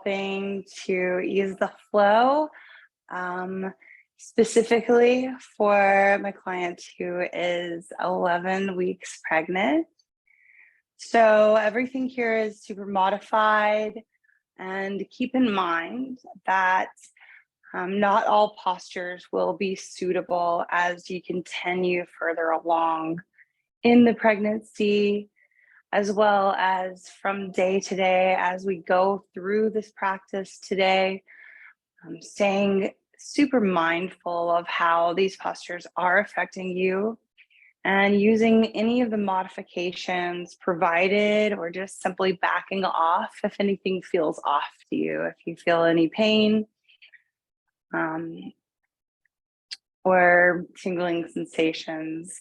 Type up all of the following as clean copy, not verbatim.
helping to ease the flow, um, specifically for my client who is 11 weeks pregnant. So everything here is super modified, and keep in mind that not all postures will be suitable as you continue further along in the pregnancy, as well as from day to day as we go through this practice today. Staying super mindful of how these postures are affecting you and using any of the modifications provided, or just simply backing off if anything feels off to you. If you feel any pain or tingling sensations,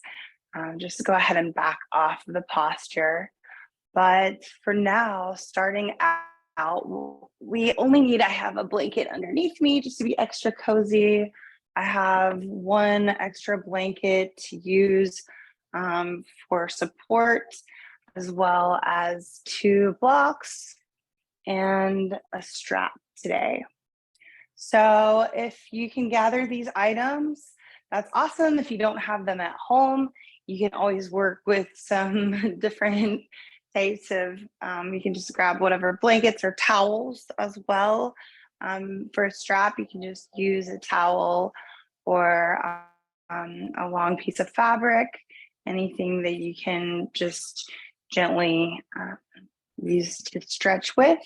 just go ahead and back off the posture. But for now, starting out, we only need, I have a blanket underneath me just to be extra cozy. I have one extra blanket to use for support, as well as 2 blocks and a strap today. So if you can gather these items, that's awesome. If you don't have them at home, you can always work with some different types of, you can just grab whatever blankets or towels as well. For a strap, you can just use a towel or a long piece of fabric, anything that you can just gently use to stretch with.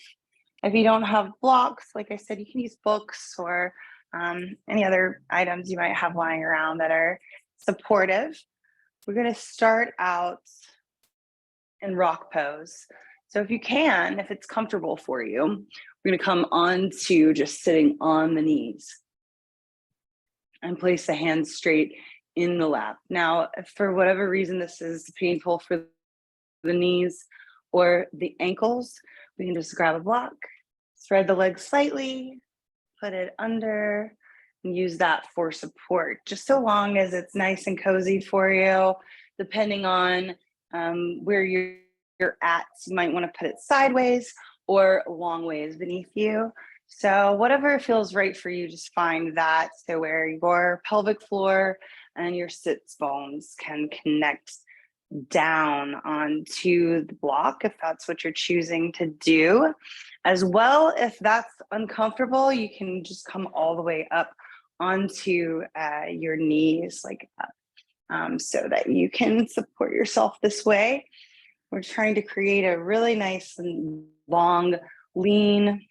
If you don't have blocks, like I said, you can use books or any other items you might have lying around that are supportive. We're going to start out in rock pose. So if you can, if it's comfortable for you, we're going to come on to just sitting on the knees and place the hands straight in the lap. Now, if for whatever reason this is painful for the knees or the ankles, we can just grab a block, spread the legs slightly, put it under, and use that for support, just so long as it's nice and cozy for you. Depending on where you're at, you might want to put it sideways or long ways beneath you. So whatever feels right for you, just find that, so where your pelvic floor and your sits bones can connect down onto the block, if that's what you're choosing to do. As well, if that's uncomfortable, you can just come all the way up onto your knees like that, so that you can support yourself this way. We're trying to create a really nice and long, lean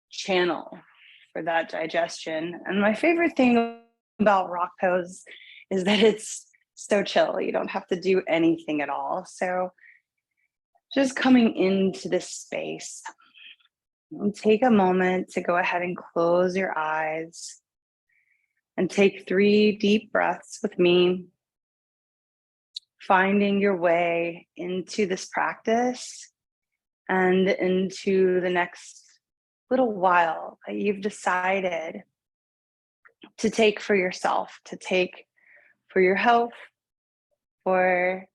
channel for that digestion. And my favorite thing about rock pose is that it's so chill. You don't have to do anything at all. So just coming into this space, and take a moment to go ahead and close your eyes and take 3 deep breaths with me, finding your way into this practice and into the next little while that you've decided to take for yourself, to take for your health, for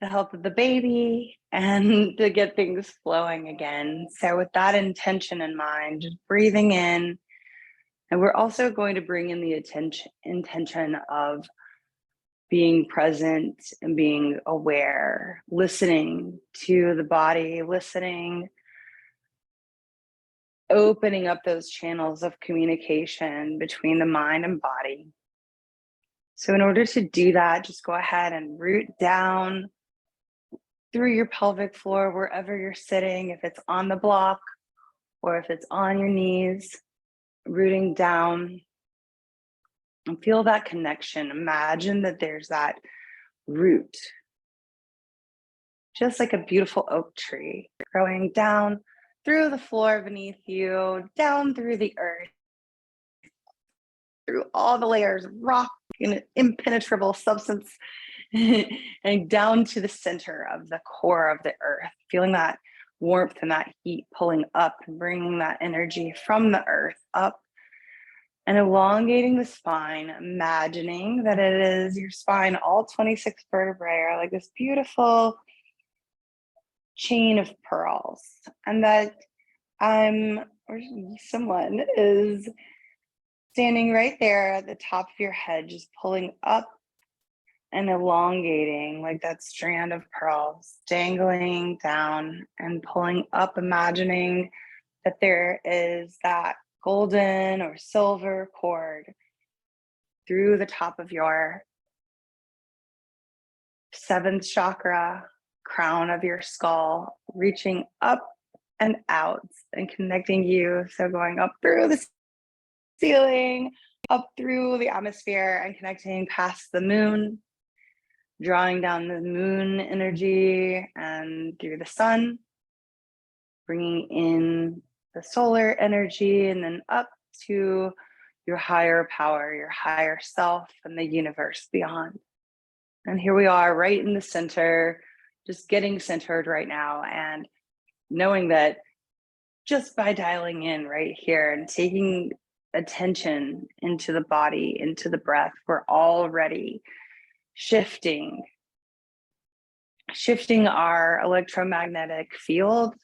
the health of the baby, and to get things flowing again. So with that intention in mind, just breathing in, and we're also going to bring in the intention of being present and being aware, listening to the body, listening, opening up those channels of communication between the mind and body. So in order to do that, just go ahead and root down through your pelvic floor, wherever you're sitting, if it's on the block or if it's on your knees, rooting down, and feel that connection. Imagine that there's that root, just like a beautiful oak tree, growing down through the floor beneath you, down through the earth, through all the layers of rock and impenetrable substance, and down to the center of the core of the earth, feeling that warmth and that heat pulling up and bringing that energy from the earth up and elongating the spine, imagining that it is your spine, all 26 vertebrae are like this beautiful chain of pearls, and that or someone is standing right there at the top of your head, just pulling up and elongating like that strand of pearls, dangling down and pulling up, imagining that there is that golden or silver cord through the top of your seventh chakra, crown of your skull, reaching up and out and connecting you. So going up through the ceiling, up through the atmosphere, and connecting past the moon, drawing down the moon energy and through the sun, bringing in the solar energy, and then up to your higher power, your higher self, and the universe beyond. And here we are right in the center, just getting centered right now, and knowing that just by dialing in right here and taking attention into the body, into the breath, we're already shifting our electromagnetic field,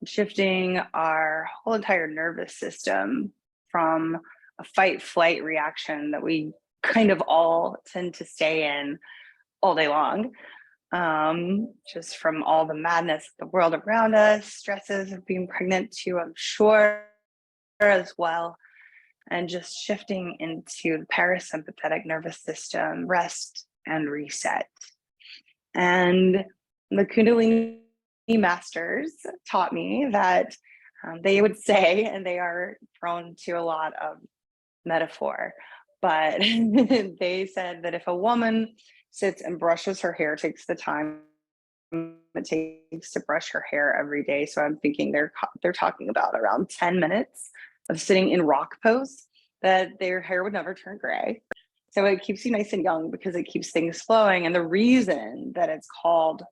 shifting our whole entire nervous system from a fight flight reaction that we kind of all tend to stay in all day long, just from all the madness of the world around us, stresses of being pregnant too, I'm sure, as well, and just shifting into the parasympathetic nervous system, rest and reset. And the Kundalini masters taught me that they would say, and they are prone to a lot of metaphor, but they said that if a woman sits and brushes her hair, takes the time it takes to brush her hair every day. So I'm thinking they're talking about around 10 minutes of sitting in rock pose, that their hair would never turn gray. So it keeps you nice and young because it keeps things flowing. And the reason that it's called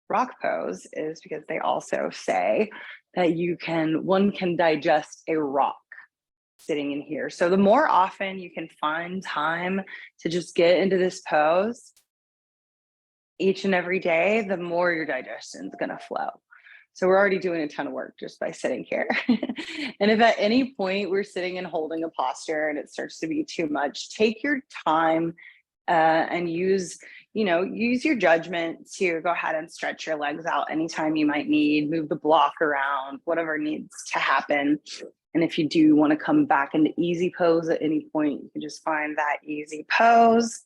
rock pose is because they also say that one can digest a rock sitting in here. So the more often you can find time to just get into this pose each and every day, the more your digestion is going to flow. So we're already doing a ton of work just by sitting here. And if at any point we're sitting and holding a posture and it starts to be too much, take your time and use your judgment to go ahead and stretch your legs out anytime you might need, move the block around, whatever needs to happen. And if you do want to come back into easy pose at any point, you can just find that easy pose.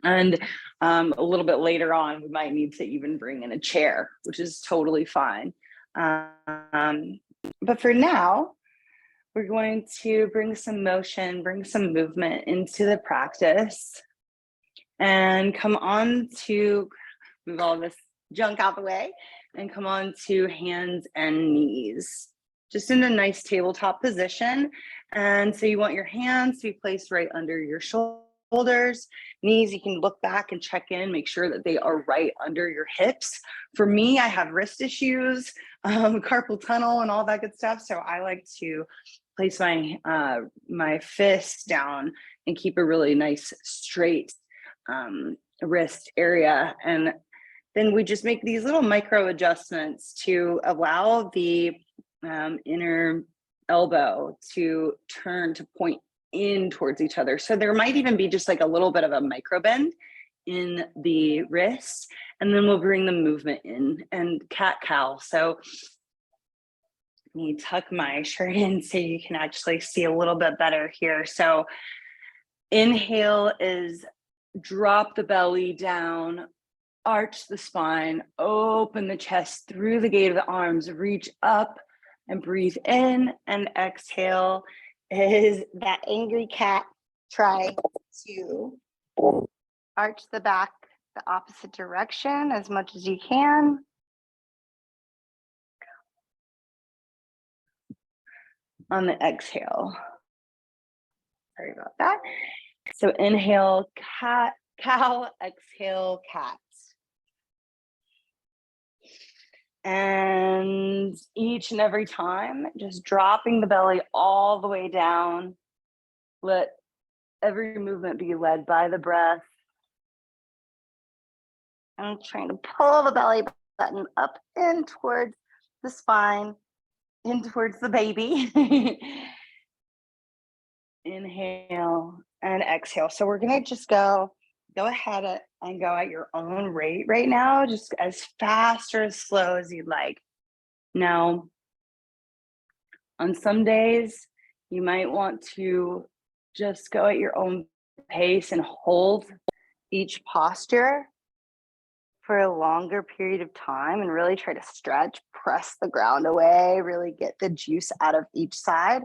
And a little bit later on, we might need to even bring in a chair, which is totally fine. But for now, we're going to bring some motion, bring some movement into the practice, and come on to move all this junk out the way and come on to hands and knees, just in a nice tabletop position. And so you want your hands to be placed right under your shoulders. Knees, you can look back and check in, make sure that they are right under your hips. For me, I have wrist issues, carpal tunnel and all that good stuff. So I like to place my fists down and keep a really nice straight wrist area. And then we just make these little micro adjustments to allow the inner elbow to turn to point in towards each other. So there might even be just like a little bit of a micro bend in the wrist, and then we'll bring the movement in and cat-cow. So let me tuck my shirt in so you can actually see a little bit better here. So inhale is drop the belly down, arch the spine, open the chest through the gate of the arms, reach up and breathe in, and exhale is that angry cat. Try to arch the back the opposite direction as much as you can. On the exhale. Sorry about that. So inhale, cat, cow, exhale, cat. And each and every time, just dropping the belly all the way down. Let every movement be led by the breath. I'm trying to pull the belly button up in towards the spine. in towards the baby. Inhale and exhale. So we're gonna just go ahead and go at your own rate right now, just as fast or as slow as you'd like. Now, on some days, you might want to just go at your own pace and hold each posture for a longer period of time and really try to stretch, press the ground away, really get the juice out of each side.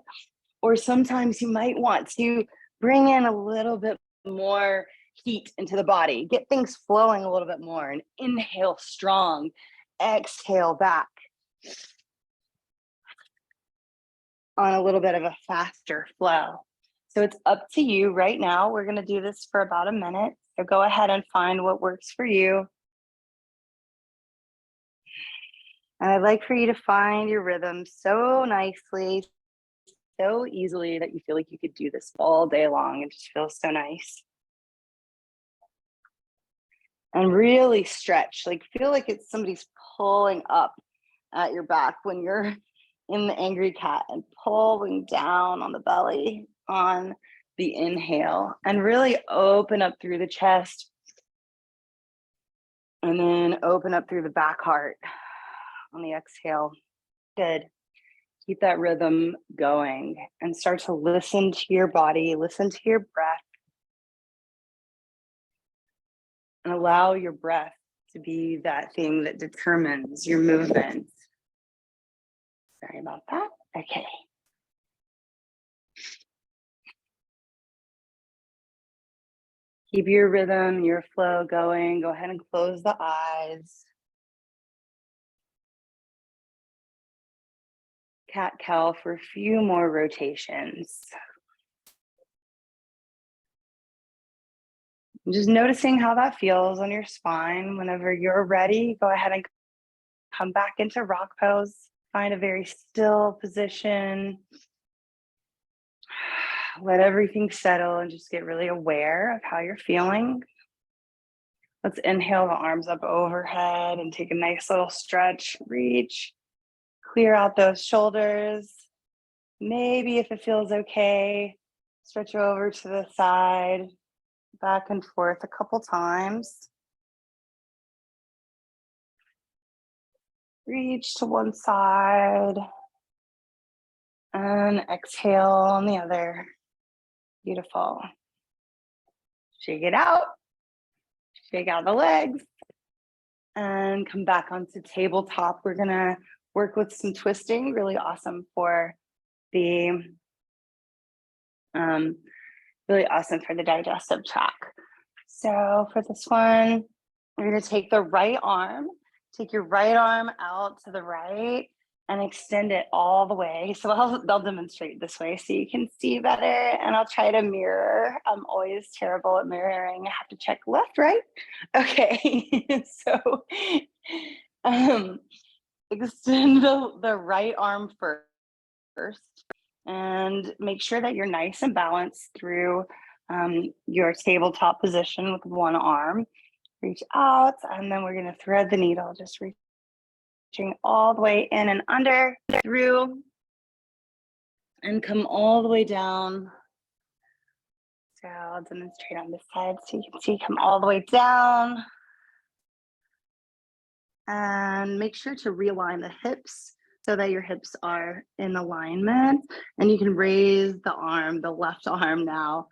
Or sometimes you might want to bring in a little bit more heat into the body, get things flowing a little bit more, and inhale strong, exhale back on a little bit of a faster flow. So it's up to you right now. We're going to do this for about a minute. So go ahead and find what works for you. And I'd like for you to find your rhythm so nicely, so easily that you feel like you could do this all day long. It just feels so nice. And really stretch, like feel like it's somebody's pulling up at your back when you're in the angry cat and pulling down on the belly on the inhale, and really open up through the chest and then open up through the back heart on the exhale. Good. Keep that rhythm going and start to listen to your body, listen to your breath, and allow your breath to be that thing that determines your movement. Sorry about that. Okay. Keep your rhythm, your flow going. Go ahead and close the eyes. Cat-cow for a few more rotations. Just noticing how that feels on your spine. Whenever you're ready, go ahead and come back into rock pose. Find a very still position. Let everything settle and just get really aware of how you're feeling. Let's inhale the arms up overhead and take a nice little stretch. Reach, clear out those shoulders. Maybe if it feels okay, stretch over to the side, back and forth a couple times. Reach to one side and exhale on the other. Beautiful. Shake it out. Shake out the legs and come back onto tabletop. We're gonna work with some twisting, really awesome for the digestive tract. So for this one, we're gonna take your right arm out to the right and extend it all the way. So I'll demonstrate this way so you can see better, and I'll try to mirror. I'm always terrible at mirroring. I have to check left, right? Okay, so extend the right arm first and make sure that you're nice and balanced through your tabletop position with one arm. Reach out, and then we're going to thread the needle, just reaching all the way in and under, through, and come all the way down. So I'll demonstrate on this side so you can see, come all the way down. And make sure to realign the hips so that your hips are in alignment. And you can raise the arm, the left arm now,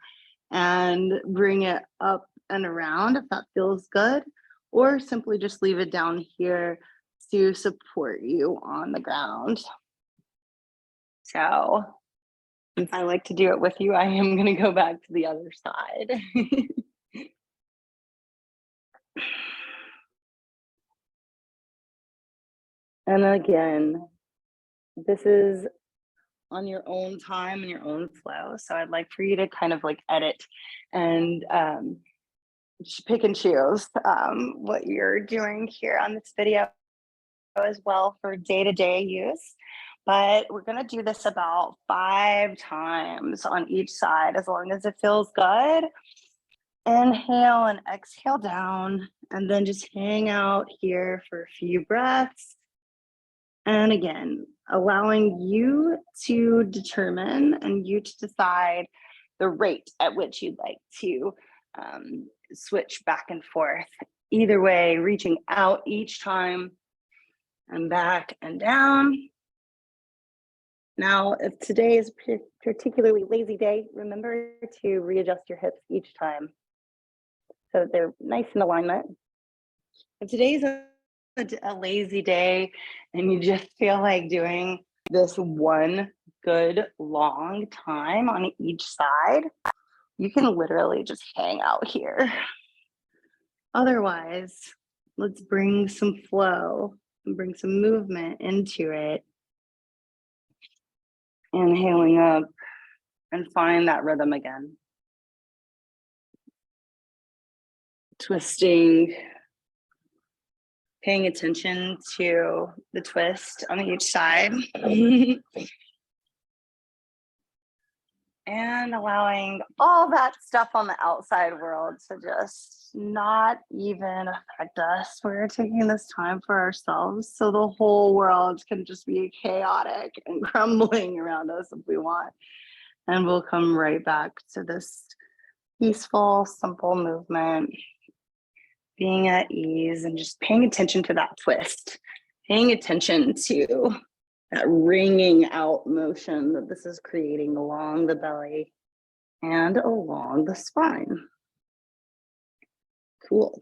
and bring it up and around if that feels good, or simply just leave it down here to support you on the ground. So since I like to do it with you, I am going to go back to the other side. And again, this is on your own time and your own flow. So I'd like for you to kind of like edit and pick and choose what you're doing here on this video as well for day-to-day use. But we're going to do this about 5 times on each side, as long as it feels good. Inhale and exhale down, and then just hang out here for a few breaths. And again, allowing you to determine and you to decide the rate at which you'd like to switch back and forth. Either way, reaching out each time and back and down. Now, if today is a particularly lazy day, remember to readjust your hips each time so that they're nice in alignment. If today's a lazy day and you just feel like doing this one good long time on each side, you can literally just hang out here. Otherwise, let's bring some flow and bring some movement into it. Inhaling up and find that rhythm again. Twisting, paying attention to the twist on each side. And allowing all that stuff on the outside world to just not even affect us. We're taking this time for ourselves so the whole world can just be chaotic and crumbling around us if we want. And we'll come right back to this peaceful, simple movement, being at ease and just paying attention to that twist, paying attention to that wringing out motion that this is creating along the belly and along the spine. Cool.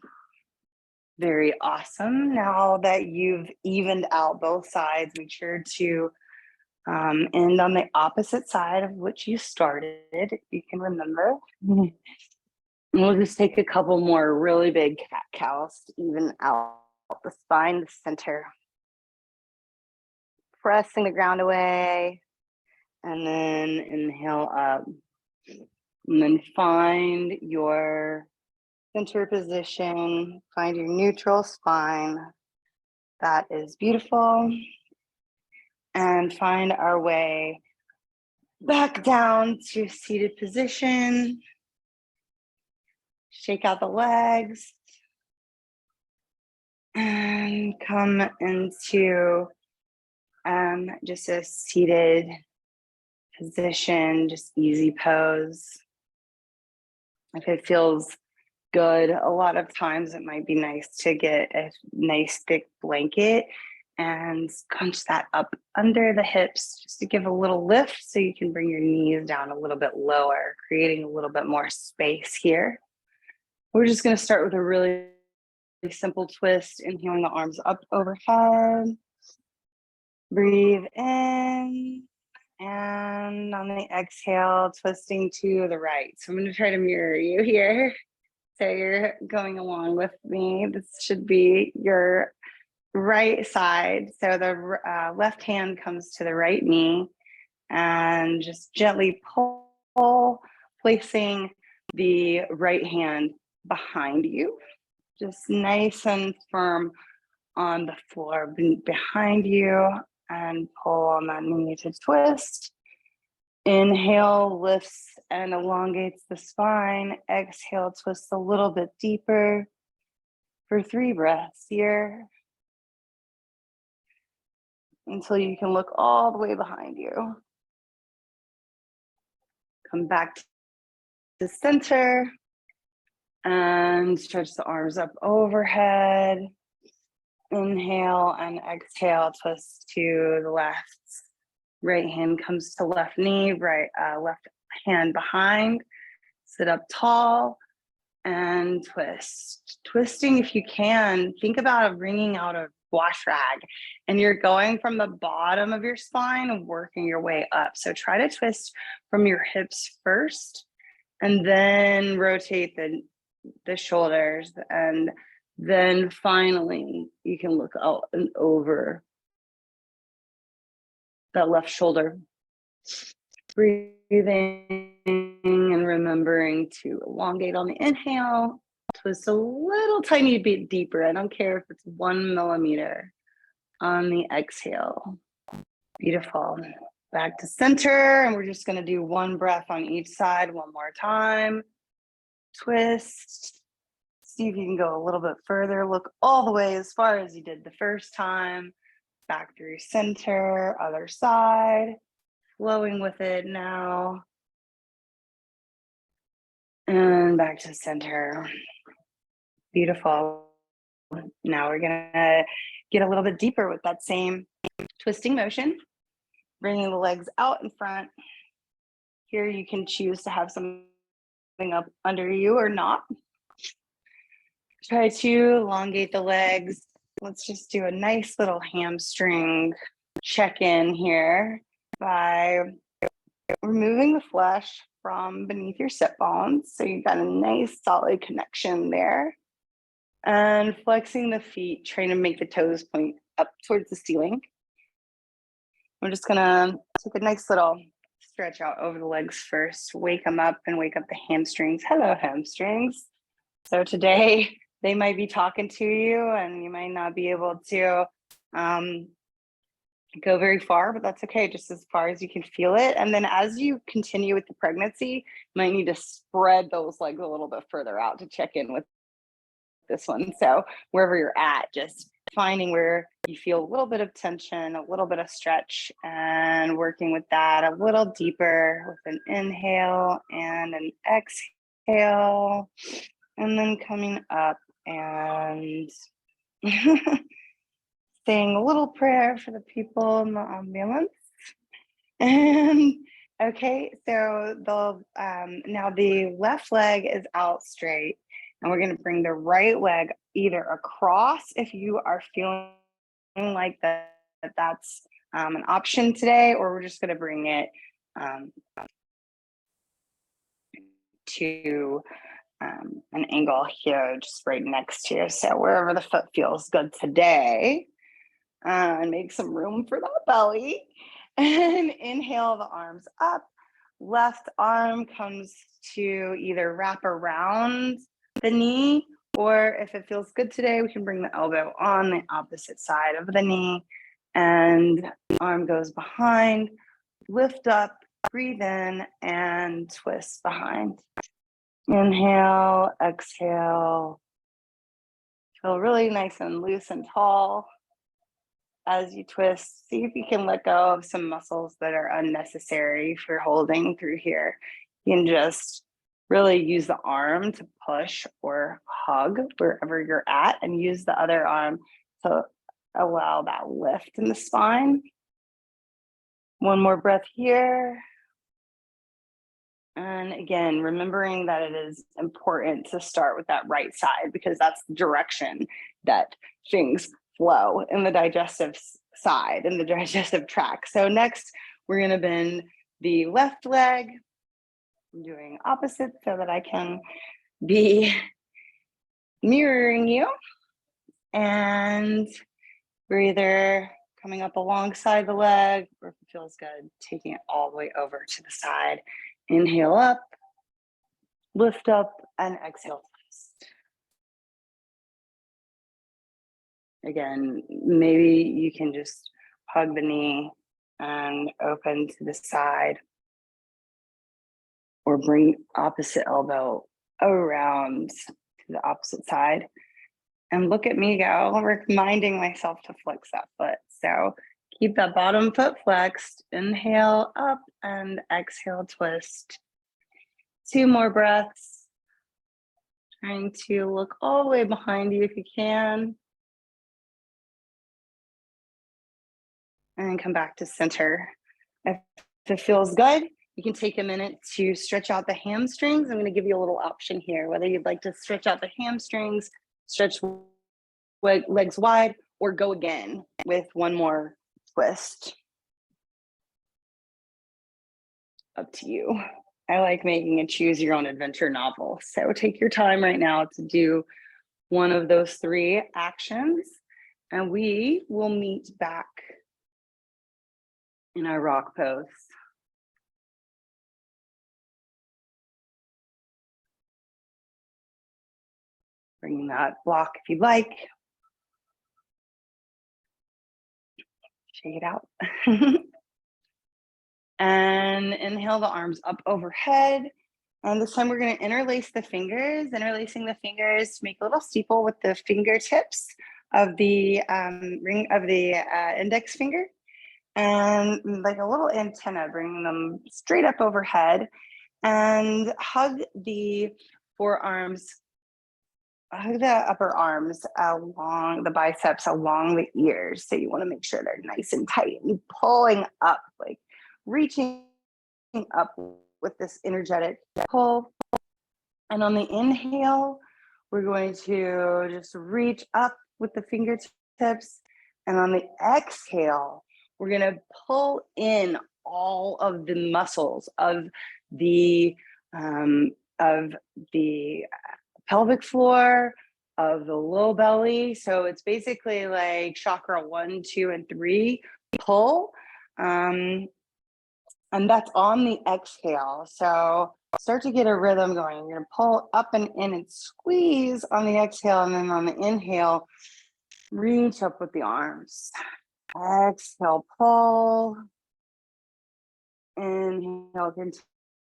Very awesome. Now that you've evened out both sides, make sure to end on the opposite side of which you started, if you can remember. And we'll just take a couple more really big cat-cows to even out the spine, the center. Pressing the ground away, and then inhale up. And then find your center position, find your neutral spine. That is beautiful. And find our way back down to seated position. Shake out the legs. And come into just a seated position, just easy pose. If it feels good, a lot of times it might be nice to get a nice thick blanket and crunch that up under the hips just to give a little lift so you can bring your knees down a little bit lower, creating a little bit more space here. We're just going to start with a really simple twist, inhaling the arms up overhead. Breathe in, and on the exhale, twisting to the right. So I'm going to try to mirror you here. So you're going along with me. This should be your right side. So the left hand comes to the right knee and just gently pull, placing the right hand behind you. Just nice and firm on the floor behind you, and pull on that knee to twist. Inhale, lifts and elongates the spine. Exhale, twists a little bit deeper for 3 breaths here until you can look all the way behind you. Come back to the center and stretch the arms up overhead. Inhale and exhale, twist to the left. Right hand comes to left knee, left hand behind. Sit up tall and twist. Twisting, if you can, think about wringing out a wash rag, and you're going from the bottom of your spine and working your way up. So try to twist from your hips first, and then rotate the shoulders, and then finally you can look out and over that left shoulder. Breathing and remembering to elongate on the inhale, twist a little tiny bit deeper. I don't care if it's 1 millimeter on the exhale. Beautiful. Back to center, and we're just going to do 1 breath on each side one more time. Twist. See if you can go a little bit further. Look all the way as far as you did the first time. back through center, other side, flowing with it now. And back to center. Beautiful. Now we're gonna get a little bit deeper with that same twisting motion, bringing the legs out in front. Here you can choose to have something up under you or not. Try to elongate the legs. Let's just do a nice little hamstring check-in here by removing the flesh from beneath your sit bones. So you've got a nice solid connection there. And flexing the feet, trying to make the toes point up towards the ceiling. We're just gonna take a nice little stretch out over the legs first, wake them up and wake up the hamstrings. Hello, hamstrings. So today they might be talking to you and you might not be able to go very far, but that's okay, just as far as you can feel it. And then as you continue with the pregnancy, you might need to spread those legs a little bit further out to check in with this one. So wherever you're at, just finding where you feel a little bit of tension, a little bit of stretch, and working with that a little deeper with an inhale and an exhale, and then coming up and saying a little prayer for the people in the ambulance. And okay, so the now the left leg is out straight, and we're going to bring the right leg either across if you are feeling like that's an option today, or we're just going to bring it to an angle here, just right next to you. So wherever the foot feels good today, and make some room for that belly. And inhale the arms up. Left arm comes to either wrap around the knee, or if it feels good today, we can bring the elbow on the opposite side of the knee, and arm goes behind, lift up, breathe in, and twist behind. Inhale, exhale. Feel really nice and loose and tall. As you twist, see if you can let go of some muscles that are unnecessary for holding through here. You can just really use the arm to push or hug wherever you're at, and use the other arm to allow that lift in the spine. One more breath here. And again, remembering that it is important to start with that right side, because that's the direction that things flow in the digestive side, in the digestive tract. So next, we're going to bend the left leg. I'm doing opposite so that I can be mirroring you. And we're either coming up alongside the leg, or if it feels good, taking it all the way over to the side. Inhale up, lift up, and exhale, twist. Again, maybe you can just hug the knee and open to the side, or bring opposite elbow around to the opposite side. And look at me go, reminding myself to flex that foot. So keep that bottom foot flexed. Inhale up and exhale, twist. 2 more breaths. Trying to look all the way behind you if you can. And then come back to center. If it feels good, you can take a minute to stretch out the hamstrings. I'm going to give you a little option here, whether you'd like to stretch out the hamstrings, stretch legs wide, or go again with one more twist. Up to you. I like making a choose your own adventure novel. So take your time right now to do one of those 3 actions, and we will meet back in our rock pose. Bringing that block if you'd like. Shake it out. And inhale the arms up overhead. And this time we're going to interlace the fingers, interlacing the fingers to make a little steeple with the fingertips of the ring of the index finger, and like a little antenna, bringing them straight up overhead, and hug the forearms, hug the upper arms along the biceps, along the ears. So you want to make sure they're nice and tight, and pulling up, like reaching up with this energetic pull. And on the inhale, we're going to just reach up with the fingertips. And on the exhale, we're going to pull in all of the muscles of the pelvic floor, of the low belly. So it's basically like chakra 1, 2, and 3 pull. And that's on the exhale. So start to get a rhythm going. You're going to pull up and in and squeeze on the exhale. And then on the inhale, reach up with the arms. Exhale, pull. Inhale,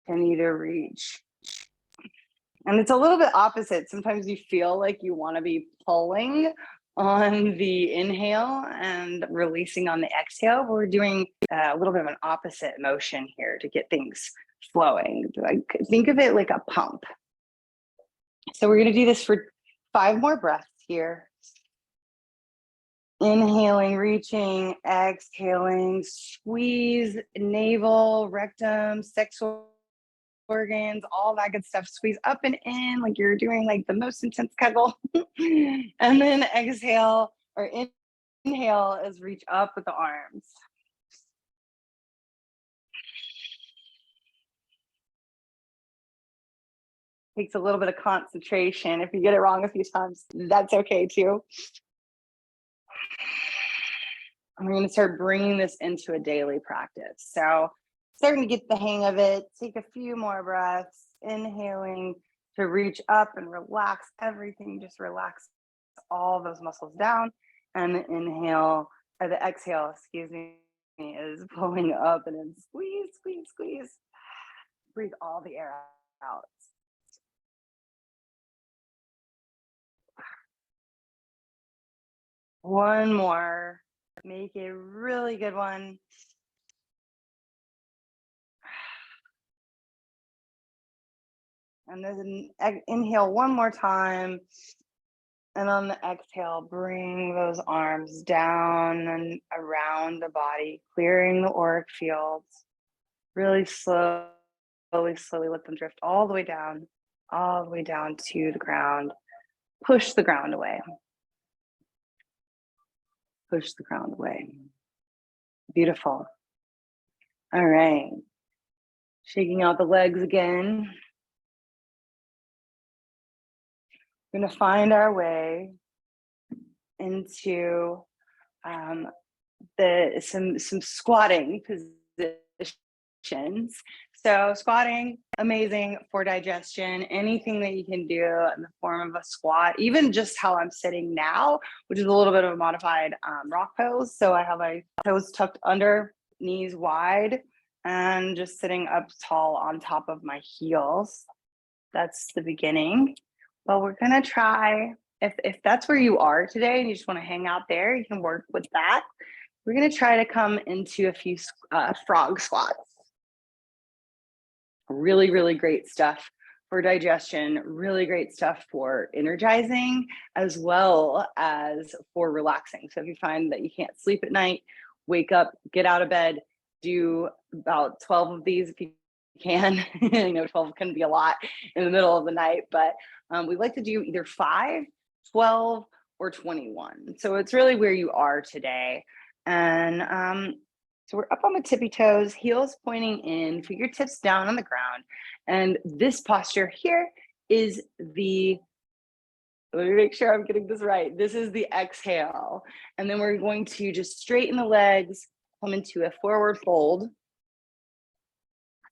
continue to reach. And it's a little bit opposite. Sometimes you feel like you want to be pulling on the inhale and releasing on the exhale. We're doing a little bit of an opposite motion here to get things flowing. Like, think of it like a pump. So we're going to do this for 5 more breaths here. Inhaling, reaching, exhaling, squeeze navel, rectum, sexual organs, all that good stuff. Squeeze up and in like you're doing like the most intense cuddle. And then exhale or inhale is reach up with the arms. Takes a little bit of concentration. If you get it wrong a few times, that's okay too. And we're going to start bringing this into a daily practice. So starting to get the hang of it. Take a few more breaths, inhaling to reach up and relax everything. Just relax all those muscles down. And the inhale, or the exhale, excuse me, is pulling up and then squeeze, squeeze, squeeze. Breathe all the air out. One more. Make it a really good one. And then inhale one more time. And on the exhale, bring those arms down and around the body, clearing the auric fields. Really slowly let them drift all the way down to the ground. Push the ground away. Push the ground away. Beautiful. All right. Shaking out the legs again. We're going to find our way into some squatting positions. So squatting, amazing for digestion. Anything that you can do in the form of a squat, even just how I'm sitting now, which is a little bit of a modified rock pose. So I have my toes tucked under, knees wide, and just sitting up tall on top of my heels. That's the beginning. But we're gonna try, if that's where you are today and you just want to hang out there, you can work with that. We're gonna try to come into a few frog squats. Really, really great stuff for digestion, really great stuff for energizing, as well as for relaxing. So if you find that you can't sleep at night, wake up, get out of bed, do about 12 of these if you can. 12 can be a lot in the middle of the night, but we like to do either 5, 12, or 21. So it's really where you are today. And so we're up on the tippy toes, heels pointing in, fingertips down on the ground. And this posture here is let me make sure I'm getting this right. This is the exhale. And then we're going to just straighten the legs, come into a forward fold.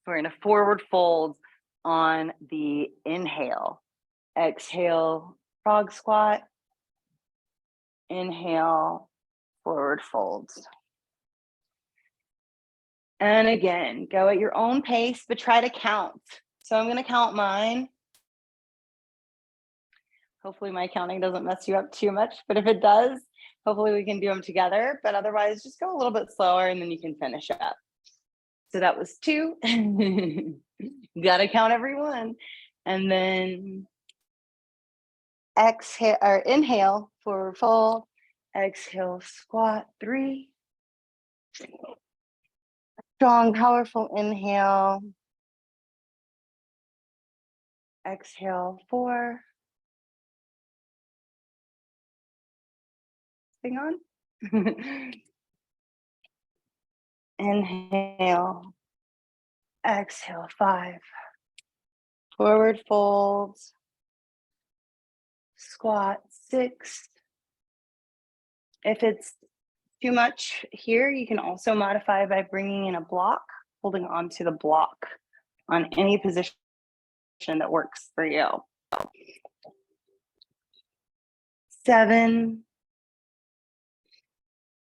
We're in a forward fold on the inhale. Exhale, frog squat. Inhale, forward folds. And again, go at your own pace, but try to count. So I'm going to count mine. Hopefully my counting doesn't mess you up too much, but if it does, hopefully we can do them together, but otherwise just go a little bit slower and then you can finish up. So that was 2. You gotta count every one. And then exhale or inhale, forward fold, exhale, squat, 3. Strong, powerful inhale. Exhale, 4. Hang on. Inhale, exhale, 5. Forward fold, squat, 6. If it's too much here, you can also modify by bringing in a block, holding onto the block on any position that works for you. 7.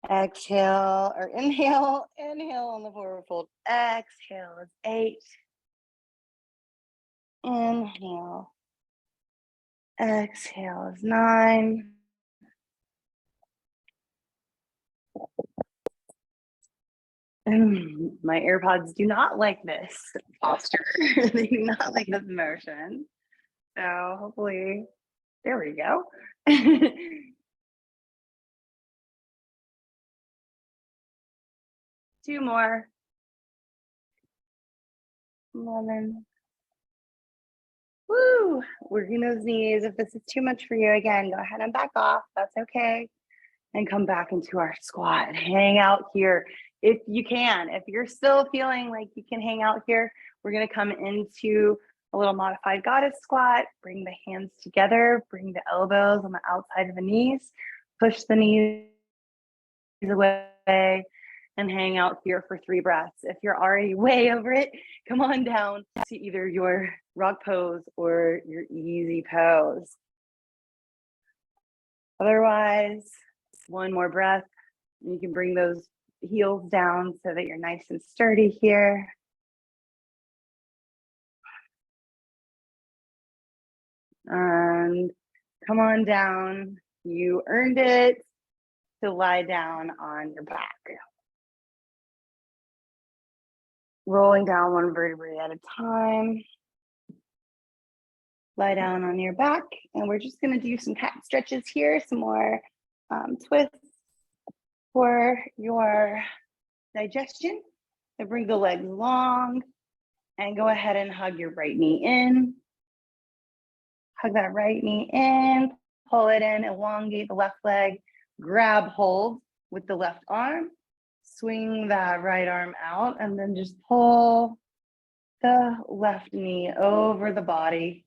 Exhale or inhale on the forward fold. Exhale is 8. Inhale. Exhale is 9. My AirPods do not like this posture. They do not like this motion. So hopefully, there we go. 2 more. 11. Woo! Working those knees. If this is too much for you, again, go ahead and back off. That's okay. And come back into our squat. Hang out here if you can. If you're still feeling like you can hang out here, we're going to come into a little modified goddess squat. Bring the hands together. Bring the elbows on the outside of the knees. Push the knees away and hang out here for 3 breaths. If you're already way over it, come on down to either your rock pose or your easy pose. Otherwise, 1 more breath. You can bring those heels down so that you're nice and sturdy here. And come on down. You earned it to lie down on your back. Rolling down 1 vertebrae at a time. Lie down on your back, and we're just going to do some cat stretches here, some more twists for your digestion. So bring the legs long and go ahead and hug your right knee in. Hug that right knee in, pull it in, elongate the left leg, grab hold with the left arm, swing that right arm out, and then just pull the left knee over the body,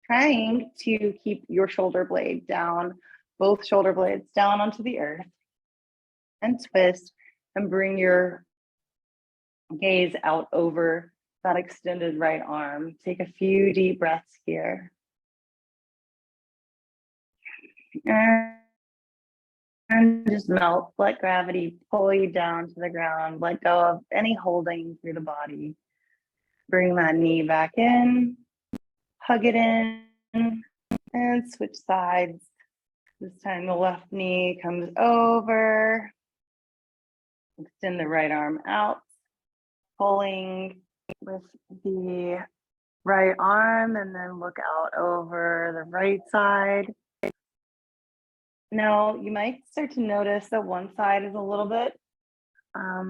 trying to keep your shoulder blade down, both shoulder blades down onto the earth, and twist and bring your gaze out over that extended right arm. Take a few deep breaths here. And just melt, let gravity pull you down to the ground, let go of any holding through the body. Bring that knee back in, hug it in, and switch sides. This time the left knee comes over, extend the right arm out, pulling with the right arm, and then look out over the right side. Now, you might start to notice that one side is a little bit, a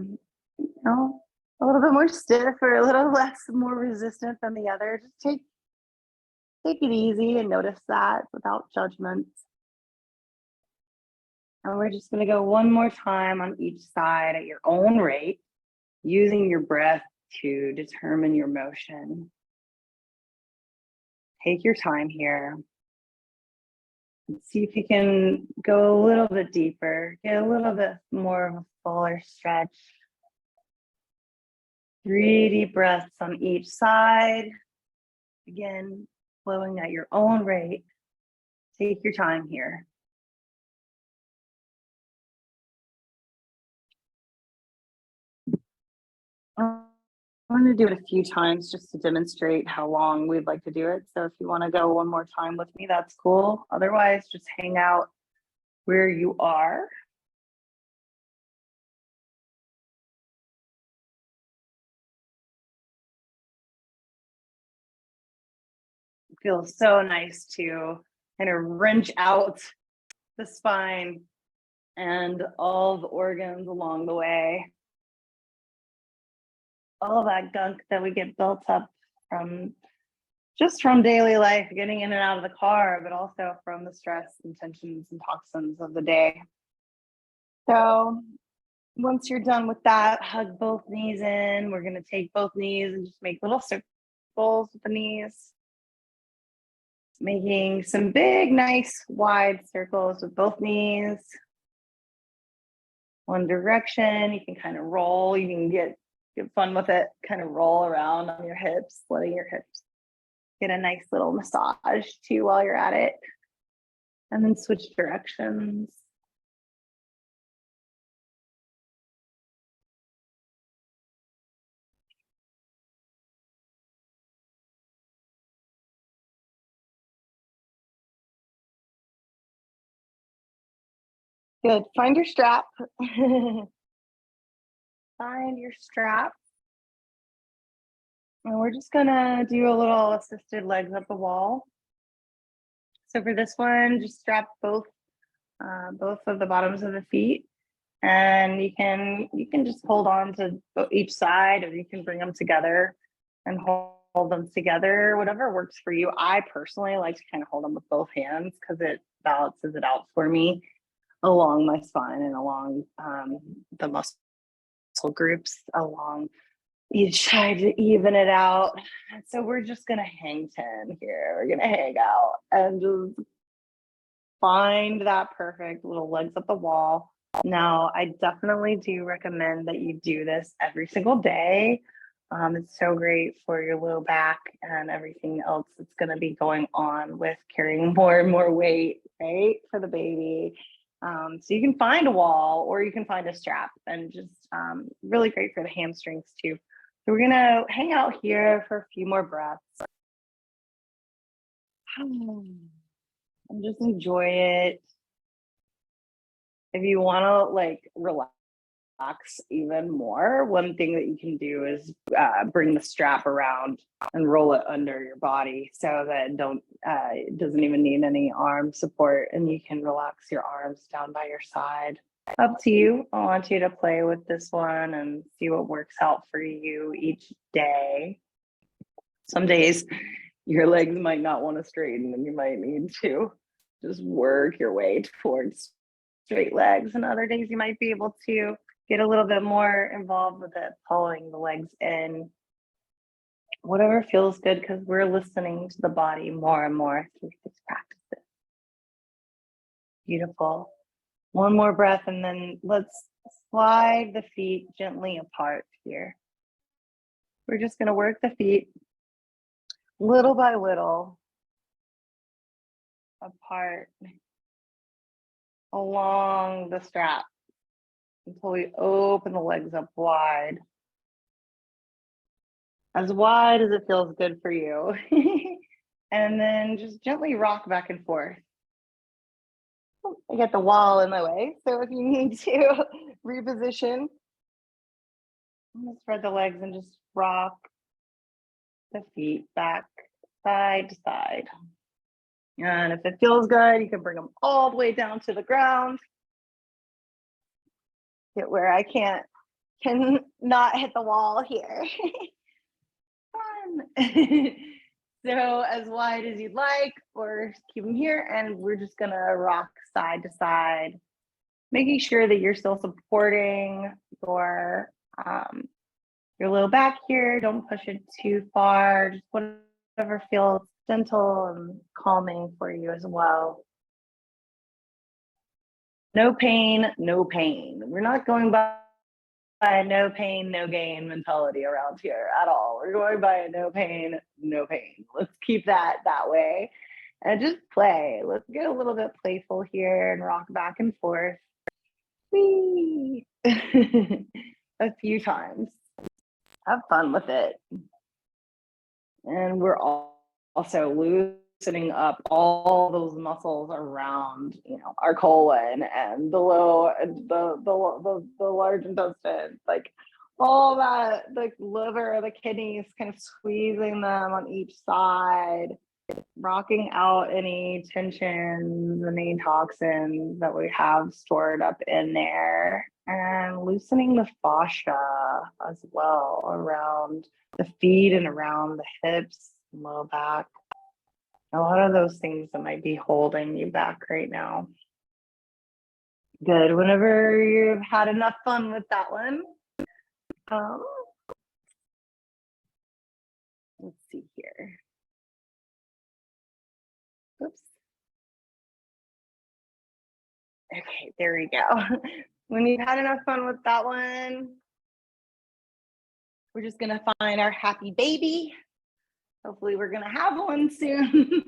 little bit more stiff or a little less, more resistant than the other. Just take it easy and notice that without judgment. And we're just going to go 1 more time on each side at your own rate, using your breath to determine your motion. Take your time here. See if you can go a little bit deeper, get a little bit more of a fuller stretch. 3 deep breaths on each side. Again, flowing at your own rate. Take your time here. I'm going to do it a few times just to demonstrate how long we'd like to do it. So if you want to go one more time with me, that's cool. Otherwise, just hang out where you are. It feels so nice to kind of wrench out the spine and all the organs along the way. All that gunk that we get built up from just from daily life, getting in and out of the car, but also from the stress and tensions and toxins of the day. So once you're done with that, hug both knees in. We're going to take both knees and just make little circles with the knees, making some big, nice, wide circles with both knees. One direction, you can kind of roll, you can get fun with it, kind of roll around on your hips, letting your hips get a nice little massage too while you're at it. And then switch directions. Good. Find your strap. Find your strap. And we're just gonna do a little assisted legs up the wall. So for this one, just strap both of the bottoms of the feet, and you can just hold on to each side, or you can bring them together and hold them together, whatever works for you. I personally like to kind of hold them with both hands because it balances it out for me along my spine and along the muscle groups along each side to even it out. And so we're just gonna hang 10 here. We're gonna hang out and just find that perfect little legs up the wall. Now, I definitely do recommend that you do this every single day. It's so great for your low back and everything else that's going to be going on with carrying more and more weight, right, for the baby. So you can find a wall or you can find a strap, and just really great for the hamstrings too. So we're going to hang out here for a few more breaths. And just enjoy it. If you want to like relax even more, one thing that you can do is bring the strap around and roll it under your body so that it doesn't even need any arm support, and you can relax your arms down by your side. Up to you. I want you to play with this one and see what works out for you each day. Some days your legs might not want to straighten and you might need to just work your way towards straight legs, and other days you might be able to get a little bit more involved with it, pulling the legs in, whatever feels good, because we're listening to the body more and more through these practices. Beautiful. One more breath, and then let's slide the feet gently apart here. We're just going to work the feet little by little apart along the strap until we open the legs up wide. As wide as it feels good for you. And then just gently rock back and forth. I get the wall in my way, so if you need to reposition, I'm gonna spread the legs and just rock the feet back side to side. And if it feels good, you can bring them all the way down to the ground. Get where I can not hit the wall here. Fun. So as wide as you'd like, or keep them here, and we're just gonna rock side to side, making sure that you're still supporting your low back here. Don't push it too far. Just whatever feels gentle and calming for you as well. No pain, no pain. We're not going by a no pain, no gain mentality around here at all. We're going by a no pain, no pain. Let's keep that way and just play. Let's get a little bit playful here and rock back and forth. Whee! A few times. have fun with it. And we're also loosening up all those muscles around, our colon and the large intestine, like all that, the liver, the kidneys, kind of squeezing them on each side, rocking out any tensions, any toxins that we have stored up in there, and loosening the fascia as well around the feet and around the hips, low back. A lot of those things that might be holding you back right now. Good. Whenever you've had enough fun with that one, let's see here. Oops. Okay, there we go. When you've had enough fun with that one, we're just gonna find our happy baby. Hopefully we're gonna have one soon,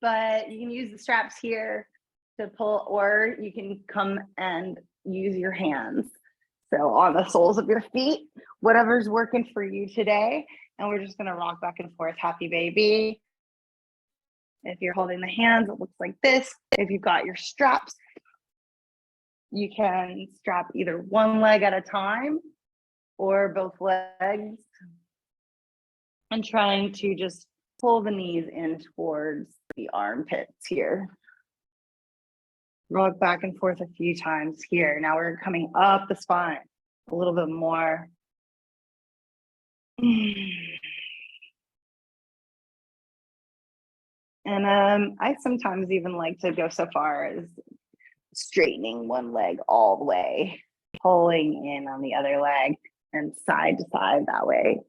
but you can use the straps here to pull, or you can come and use your hands. So on the soles of your feet, whatever's working for you today. And we're just gonna rock back and forth, happy baby. If you're holding the hands, it looks like this. If you've got your straps, you can strap either one leg at a time or both legs, and trying to just pull the knees in towards the armpits here. Rock back and forth a few times here. Now we're coming up the spine a little bit more. And I sometimes even like to go so far as straightening one leg all the way, pulling in on the other leg, and side to side that way.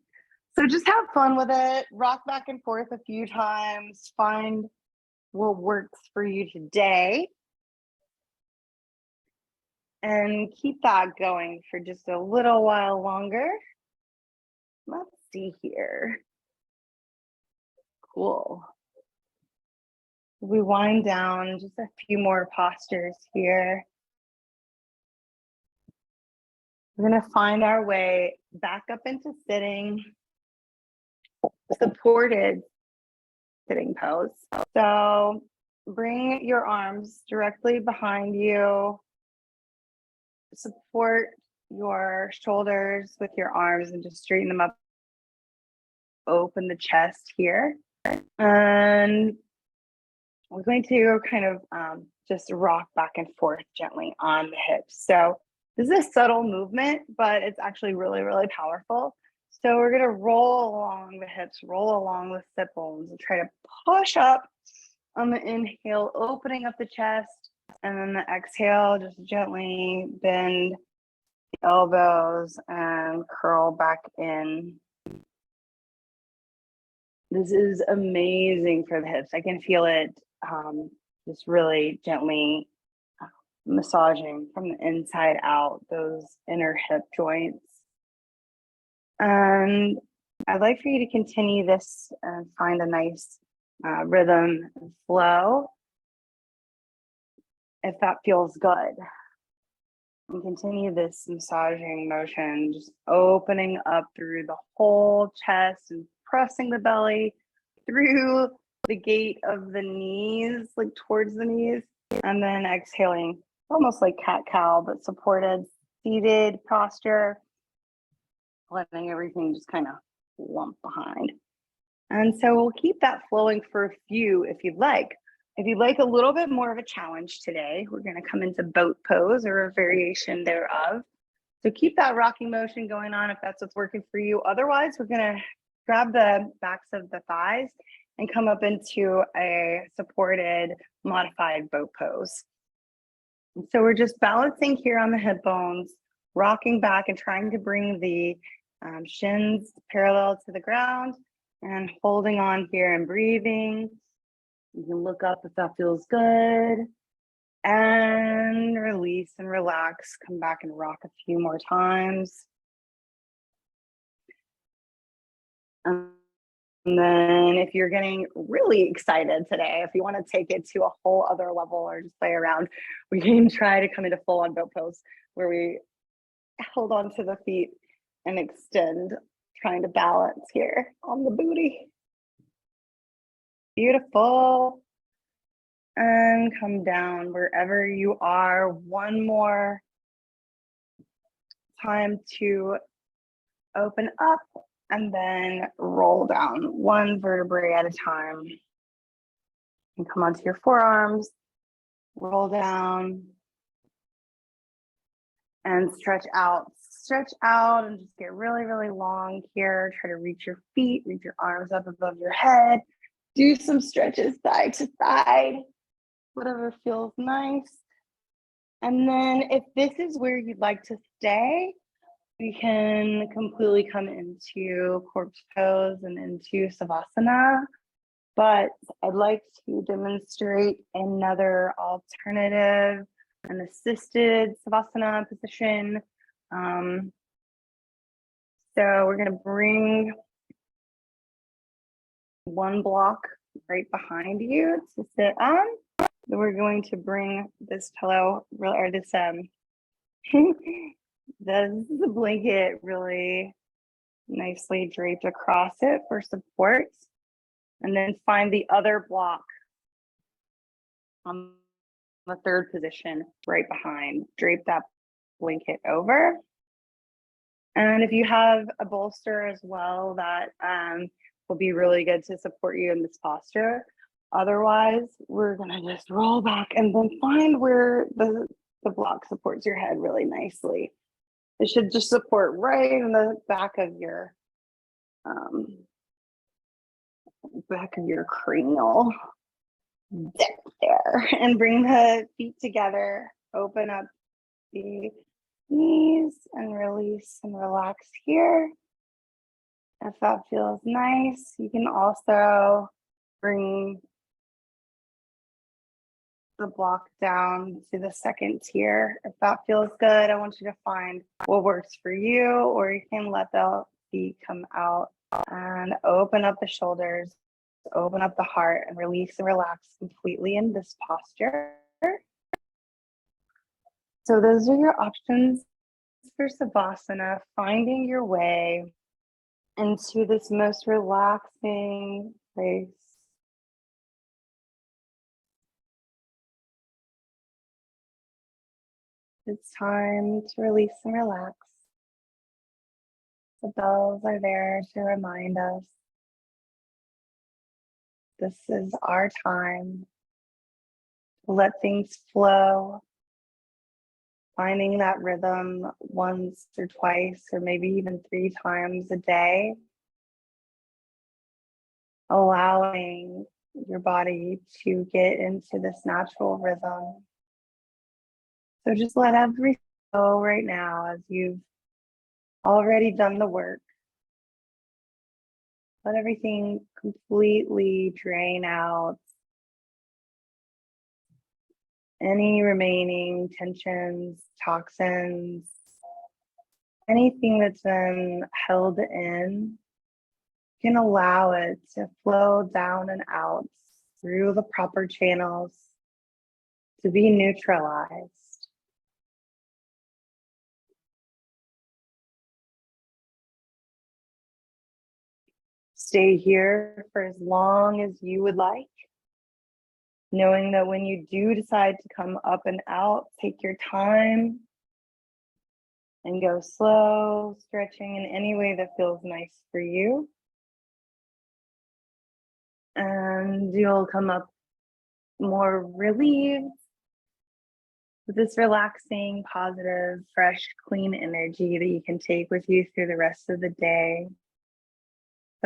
So just have fun with it. Rock back and forth a few times. Find what works for you today. And keep that going for just a little while longer. Let's see here. Cool. We wind down just a few more postures here. We're going to find our way back up into sitting, supported sitting pose. So bring your arms directly behind you. Support your shoulders with your arms and just straighten them up. Open the chest here. And we're going to kind of just rock back and forth gently on the hips. So this is a subtle movement, but it's actually really, really powerful. So we're going to roll along the hips, roll along the sit bones, and try to push up on the inhale, opening up the chest. And then the exhale, just gently bend the elbows and curl back in. This is amazing for the hips. I can feel it just really gently massaging from the inside out, those inner hip joints. And I'd like for you to continue this and find a nice rhythm and flow, if that feels good. And continue this massaging motion, just opening up through the whole chest and pressing the belly through the gate of the knees, like towards the knees, and then exhaling, almost like cat-cow, but supported, seated posture, letting everything just kind of lump behind. And so we'll keep that flowing for a few if you'd like. If you'd like a little bit more of a challenge today, we're going to come into boat pose or a variation thereof. So keep that rocking motion going on if that's what's working for you. Otherwise, we're going to grab the backs of the thighs and come up into a supported modified boat pose. And so we're just balancing here on the hip bones, rocking back and trying to bring the shins parallel to the ground and holding on here and breathing. You can look up if that feels good, and release and relax. Come back and rock a few more times. And then if you're getting really excited today, if you want to take it to a whole other level or just play around, we can try to come into full on boat pose where we hold on to the feet and extend Trying to balance here on the booty. Beautiful. And come down wherever you are. One more time to open up and then roll down one vertebrae at a time. And come onto your forearms, roll down, and stretch out. Stretch out and just get really, really long here. Try to reach your feet, reach your arms up above your head. Do some stretches side to side, whatever feels nice. And then if this is where you'd like to stay, we can completely come into corpse pose and into savasana. But I'd like to demonstrate another alternative, an assisted savasana position. So we're going to bring one block right behind you to sit on. Then we're going to bring this pillow or this this is a blanket really nicely draped across it for support. And then find the other block on the third position right behind. Drape that blanket over. And if you have a bolster as well, that will be really good to support you in this posture. Otherwise, we're gonna just roll back and then find where the block supports your head really nicely. It should just support right in the back of your cranial there, and bring the feet together. Open up the knees and release and relax here. If that feels nice, you can also bring the block down to the second tier. If that feels good, I want you to find what works for you, or you can let the feet come out and open up the shoulders, open up the heart, and release and relax completely in this posture. So those are your options for savasana, finding your way into this most relaxing place. It's time to release and relax. The bells are there to remind us this is our time to let things flow, finding that rhythm once or twice or maybe even 3 times a day, allowing your body to get into this natural rhythm. So just let everything go right now as you've already done the work. Let everything completely drain out any remaining tensions, toxins, anything that's been held in. You can allow it to flow down and out through the proper channels to be neutralized. Stay here for as long as you would like, knowing that when you do decide to come up and out, take your time and go slow, stretching in any way that feels nice for you. And you'll come up more relieved with this relaxing, positive, fresh, clean energy that you can take with you through the rest of the day.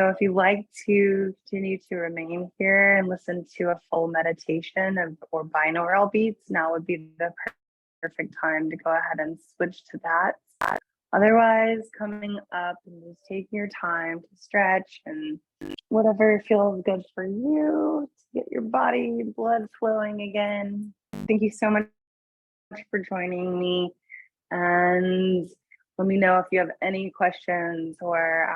So if you'd like to continue to remain here and listen to a full meditation or binaural beats, now would be the perfect time to go ahead and switch to that. Otherwise, coming up and just taking your time to stretch and whatever feels good for you to get your body blood flowing again. Thank you so much for joining me, and let me know if you have any questions or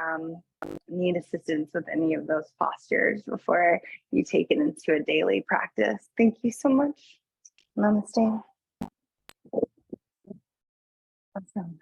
need assistance with any of those postures before you take it into a daily practice. Thank you so much. Namaste. Awesome.